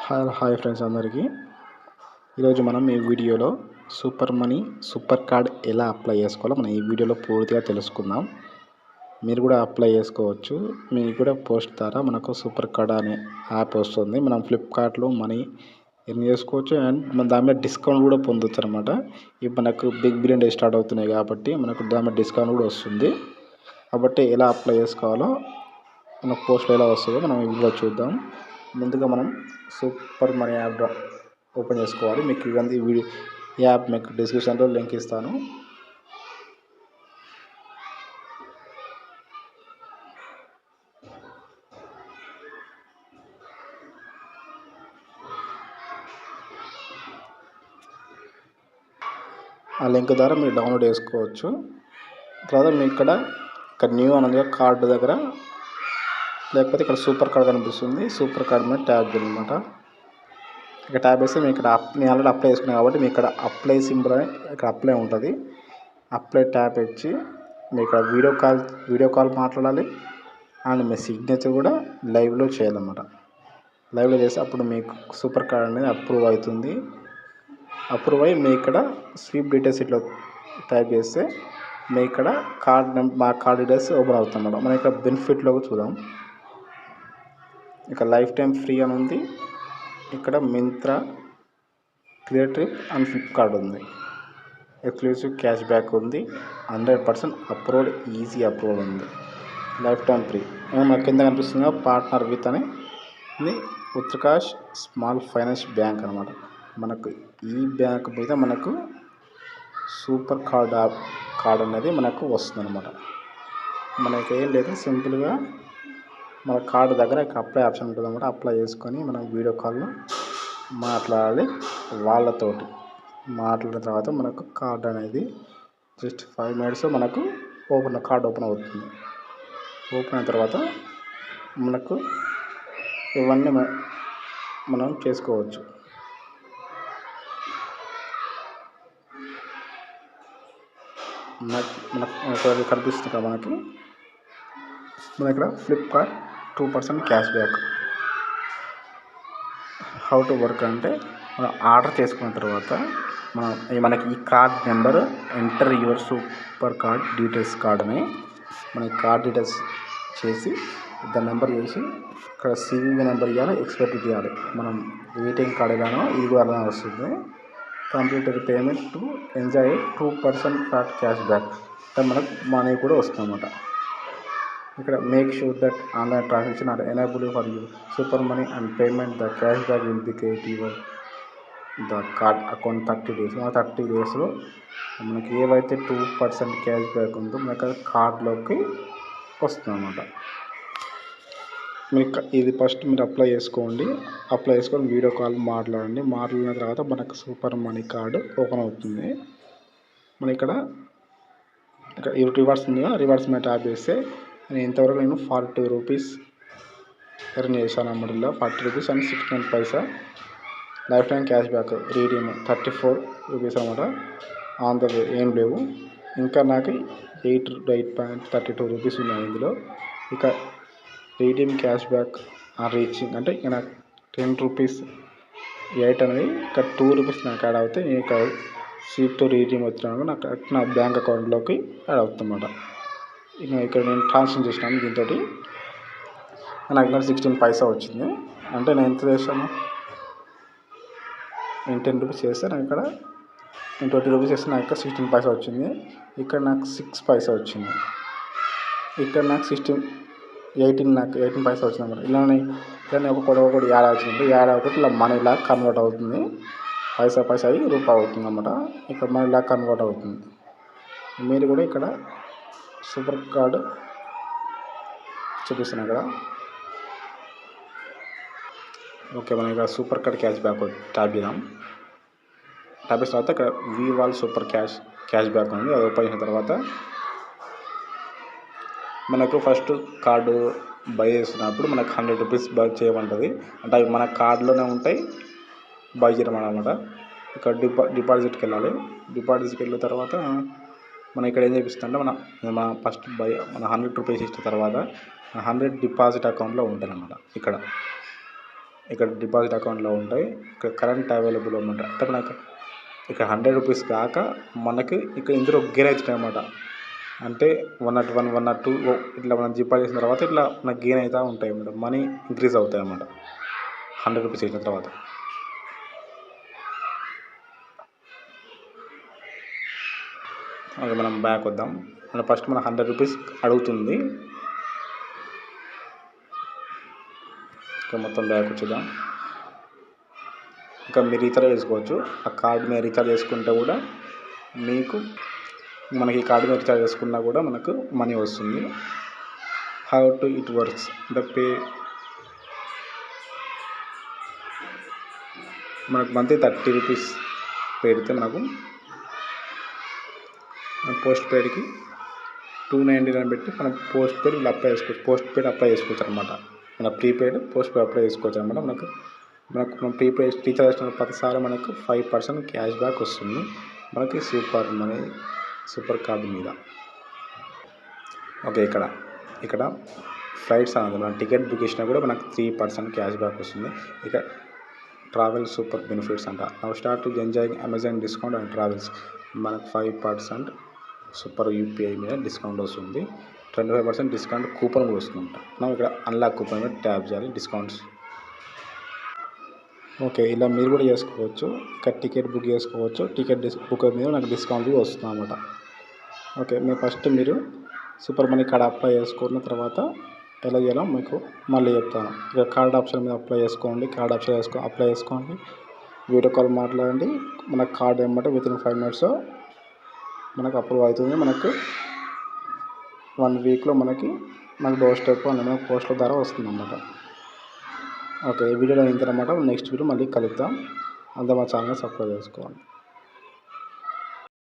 Hi friends అందరికీ. ఈరోజు మనం ఈ వీడియోలో సూపర్ మనీ సూపర్ కార్డ్ ఎలా అప్లై చేసుకోవాలో మనం ఈ వీడియోలో పూర్తిగా తెలుసుకుందాం. మీరు కూడా అప్లై చేసుకోవచ్చు. మీకు కూడా పోస్ట్ ద్వారా మనకు సూపర్ కార్డ్ అనే యాప్ వస్తుంది. మనం ఫ్లిప్కార్ట్లో మనీ ఎర్న్ చేసుకోవచ్చు అండ్ మన దాని మీద డిస్కౌంట్ కూడా పొందొచ్చు అనమాట. ఇప్పుడు మనకు బిగ్ బిలియన్ డే స్టార్ట్ అవుతున్నాయి కాబట్టి మనకు దాని మీద డిస్కౌంట్ కూడా వస్తుంది. కాబట్టి ఎలా అప్లై చేసుకోవాలో మనకు పోస్ట్లో ఎలా వస్తుందో మనం ఈ వీడియోలో చూద్దాం. ముందుగా మనం సూపర్ మనీ యాప్ ఓపెన్ చేసుకోవాలి. మీకు ఇవన్నీ ఈ యాప్ మీకు డిస్క్రిప్షన్లో లింక్ ఇస్తాను. ఆ లింక్ ద్వారా మీరు డౌన్లోడ్ చేసుకోవచ్చు. తర్వాత మీకు ఇక్కడ న్యూ అనేది కార్డు దగ్గర లేకపోతే ఇక్కడ సూపర్ కార్డ్ కనిపిస్తుంది. సూపర్ కార్డ్ మీద ట్యాబ్ చేయాలి అనమాట. ఇక్కడ ట్యాబ్ వేస్తే మీకు ఇక్కడ నేను ఆల్రెడీ అప్లై చేసుకున్నాను కాబట్టి మీకు ఇక్కడ అప్లై సింబల్ అని ఇక్కడ అప్లై ఉంటుంది. అప్లై ట్యాబ్ ఇచ్చి మీకు ఇక్కడ వీడియో కాల్ మాట్లాడాలి అండ్ మీ సిగ్నేచర్ కూడా లైవ్లో చేయాలన్నమాట. లైవ్లో చేస్తే అప్పుడు మీకు సూపర్ కార్డ్ అనేది అప్రూవ్ అవుతుంది. అప్రూవ్ అయ్యి మీ ఇక్కడ స్వీప్ డీటెయిల్స్ ఇట్లా టైప్ చేస్తే మీ ఇక్కడ మా కార్డ్ డీటెయిల్స్ ఓపెన్ అవుతుందన్నమాట. మనం ఇక్కడ బెనిఫిట్లో చూద్దాం. ఇక లైఫ్ టైం ఫ్రీ అని ఉంది. ఇక్కడ Myntra, clear trip and Flipkart ఉంది. ఎక్స్క్లూసివ్ క్యాష్ బ్యాక్ ఉంది. 100% అప్రూవ్డ్, ఈజీ అప్రూవల్ ఉంది. లైఫ్ టైం ఫ్రీ మనకు కింద కనిపిస్తుంది పార్ట్నర్ విత్ అని ఉత్తరకాష్ స్మాల్ ఫైనాన్స్ బ్యాంక్ అనమాట. మనకు ఈ బ్యాంక్ మీద మనకు సూపర్ కార్డ్ అనేది మనకు వస్తుంది అనమాట. మనకి ఏం లేదు, సింపుల్గా మన కార్డు దగ్గర అప్లై ఆప్షన్ ఉంటుంది అనమాట. అప్లై చేసుకొని మనం వీడియో కాల్లో మాట్లాడాలి. వాళ్ళతోటి మాట్లాడిన తర్వాత మనకు కార్డు అనేది జస్ట్ 5 minutes మనకు కార్డు ఓపెన్ అవుతుంది. ఓపెన్ అయిన తర్వాత మనకు ఇవన్నీ మనం చేసుకోవచ్చు. మనకు కనిపిస్తుంది కదా మన ఇక్కడ Flipkart 2% cash back. How to work అంటే మనం ఆర్డర్ చేసుకున్న తర్వాత మనకి ఈ card number enter you're super card details card అని మనకి కార్డ్ డీటెయిల్స్ చేసి దాని నెంబర్ చేసి ఇక్కడ సివివి నెంబర్ ఇవ్వాలి, ఎక్స్పైరీ ఇవ్వాలి. మనం ఏటీఎం కార్డ్ ఇలానో ఇది కూడా అలానే వస్తుంది. Computer payment to enjoy 2% flat cash back అంటే మనకు మనీ కూడా వస్తుంది అన్నమాట. ఇక్కడ make sure that online transaction are enable for you super money and payment the cash back will be credit your the card account 30 days. 30 daysలో మనకి ఏవైతే 2% cash back ఉందో మనకి కార్డ్లోకి వస్తుంది అన్నమాట. మీకు ఇది ఫస్ట్ మీరు అప్లై చేసుకోండి. అప్లై చేసుకొని వీడియో కాల్ మాట్లాడండి. మాట్లాడిన తర్వాత మనకు సూపర్ మనీ కార్డు ఓపెన్ అవుతుంది. మన ఇక్కడ రివార్డ్స్ ఉంది కదా, రివార్డ్స్ మీద ట్యాప్ చేస్తే ఇంతవరకు నేను 42 రూపీస్ ఎర్న్ చేశాను అన్నమాట. ఇలా 40 rupees and 69 Paisa. Life time cash back redeem 34 rupees అనమాట. ఆన్ ద వే ఏం లేవు. ఇంకా నాకు 8.32 రూపీస్ ఉన్నాయి ఇందులో. ఇక రీడీమ్ క్యాష్ బ్యాక్ రీచింగ్ అంటే ఇక నాకు 10 రూపీస్ 8 అనేది ఇక్కడ 2 రూపీస్ నాకు యాడ్ అవుతాయి. నేను ఇక్కడ సీట్తో రీడీమ్ వచ్చినాక నాకు నా బ్యాంక్ అకౌంట్లోకి యాడ్ అవుతుందన్నమాట. ఇక్కడ నేను ట్రాన్స్ఫర్ చేసినాను. దీంతో నాకు ఇక్కడ 16 పైసా వచ్చింది. అంటే నేను ఎంత చేశాను, నేను 10 రూపీస్ చేస్తే నాకు ఇక్కడ నేను 20 రూపీస్ చేస్తే నాకు ఇక్కడ 16 పైసా వచ్చింది. ఇక్కడ నాకు 6 పైసా వచ్చింది. ఇక్కడ నాకు 18 పైసా వచ్చింది అన్నమాట. ఇలానే ఒక్కొక్కటి యాడ్ అవుతుంది. యాడ్ అవుతుంది ఇలా మనీలా కన్వర్ట్ అవుతుంది. పైసా అయ్యి రూపాయి అవుతుంది అన్నమాట. ఇక్కడ మనీలా కన్వర్ట్ అవుతుంది. మీరు కూడా ఇక్కడ సూపర్ కార్డు చూపిస్తున్నాను కదా. ఓకే, మనం ఇక్కడ super card cash back tap చేద్దాం. ట్యాప్ చేసిన తర్వాత ఇక్కడ వీవాల్ సూపర్ క్యాష్ బ్యాక్ ఉంది. అది ఓపెన్ చేసిన తర్వాత మనకు ఫస్ట్ కార్డు బై చేస్తున్నప్పుడు మనకు 100 రూపీస్ బై చేయమంటుంది. అంటే అవి మన కార్డులోనే ఉంటాయి, బై చేయడం అనమాట. ఇక్కడ డిపాజిట్కి వెళ్ళాలి. డిపాజిట్కి వెళ్ళిన తర్వాత మనం ఇక్కడ ఏం చేపిస్తుంటే మన ఫస్ట్ మన 100 రూపీస్ ఇచ్చిన తర్వాత 100 డిపాజిట్ అకౌంట్లో ఉంటుంది అన్నమాట. ఇక్కడ ఇక్కడ డిపాజిట్ అకౌంట్లో ఉంటాయి. ఇక్కడ కరెంట్ అవైలబుల్ అనమాట. అంటే మనకు ఇక్కడ 100 రూపీస్ కాక మనకి ఇక్కడ ఇందులో గెయిన్ అవుతున్నాయి అన్నమాట. అంటే 101, 102 ఇట్లా మనం డిపాజిట్ చేసిన తర్వాత ఇట్లా మనకు గెయిన్ అవుతూ ఉంటాయి అన్నమాట. మనీ ఇంక్రీజ్ అవుతాయి అన్నమాట 100 రూపీస్ వేసిన తర్వాత. ఓకే, మనం బ్యాక్ వద్దాం. మనం ఫస్ట్ మన 100 రూపీస్ అడుగుతుంది. మొత్తం బ్యాక్ వచ్చేద్దాం. ఇంకా మీరు రీఛార్జ్ చేసుకోవచ్చు. ఆ కార్డు మీద రీఛార్జ్ చేసుకుంటే కూడా మనకి ఈ కార్డు మీద రీఛార్జ్ చేసుకున్నా కూడా మనకు మనీ వస్తుంది. హౌ టు ఇట్ వర్క్స్ అంటే మనకు మంత్లీ 30 రూపీస్ పెడితే మనకు పోస్ట్ పెయిడ్కి 299 పెట్టి మనం పోస్ట్ పెయిడ్ అప్లై చేసుకోవచ్చు. పోస్ట్ పెయిడ్ అప్లై చేసుకోవచ్చు అనమాట. మన ప్రీపెయిడ్ పోస్ట్ పెయిడ్ అప్లై చేసుకోవచ్చు అనమాట. మనకు మనం ప్రీపెయిడ్ రీఛార్జ్ చేసిన ప్రతిసారి మనకు 5% క్యాష్ బ్యాక్ వస్తుంది మనకి సూపర్ కార్డు మీద. ఓకే, ఇక్కడ ఫ్లైట్స్ అనేది మనం టికెట్ బుక్ చేసినా కూడా మనకు 3% క్యాష్ బ్యాక్ వస్తుంది. ఇక ట్రావెల్ సూపర్ బెనిఫిట్స్ అంట. Now start to enjoying Amazon discount and travels. మనకు 5% సూపర్ యూపీఐ మీద డిస్కౌంట్ వస్తుంది. 25% డిస్కౌంట్ కూపన్ కూడా వస్తుందంట. మనం ఇక్కడ అన్లాక్ కూపన్ మీద ట్యాప్ చేయాలి డిస్కౌంట్స్. ఓకే, ఇలా మీరు కూడా చేసుకోవచ్చు. ఇక్కడ టికెట్ బుక్ చేసుకోవచ్చు. టికెట్ బుక్ మీద నాకు డిస్కౌంట్ వస్తుంది అన్నమాట. ఓకే, మీరు సూపర్ మనీ కార్డ్ అప్లై చేసుకున్న తర్వాత ఎలా చేయాలో మీకు మళ్ళీ చెప్తాను. ఇక కార్డ్ ఆప్షన్ మీద అప్లై చేసుకోండి. అప్లై చేసుకోండి. వీడియో కాల్ మాట్లాడండి. మన కార్డ్ ఏమంటే వితిన్ 5 minutes మనకు అప్రూవ్ అవుతుంది. మనకు 1 weekలో మనకు డోర్ స్టెప్ అనేది పోస్టుల ద్వారా వస్తుంది అన్నమాట. ఓకే, ఈ వీడియోలో ఇంతనమాట. నెక్స్ట్ వీడియో మళ్ళీ కలుద్దాం. అందరూ మా ఛానల్ని సబ్స్క్రైబ్ చేసుకోండి.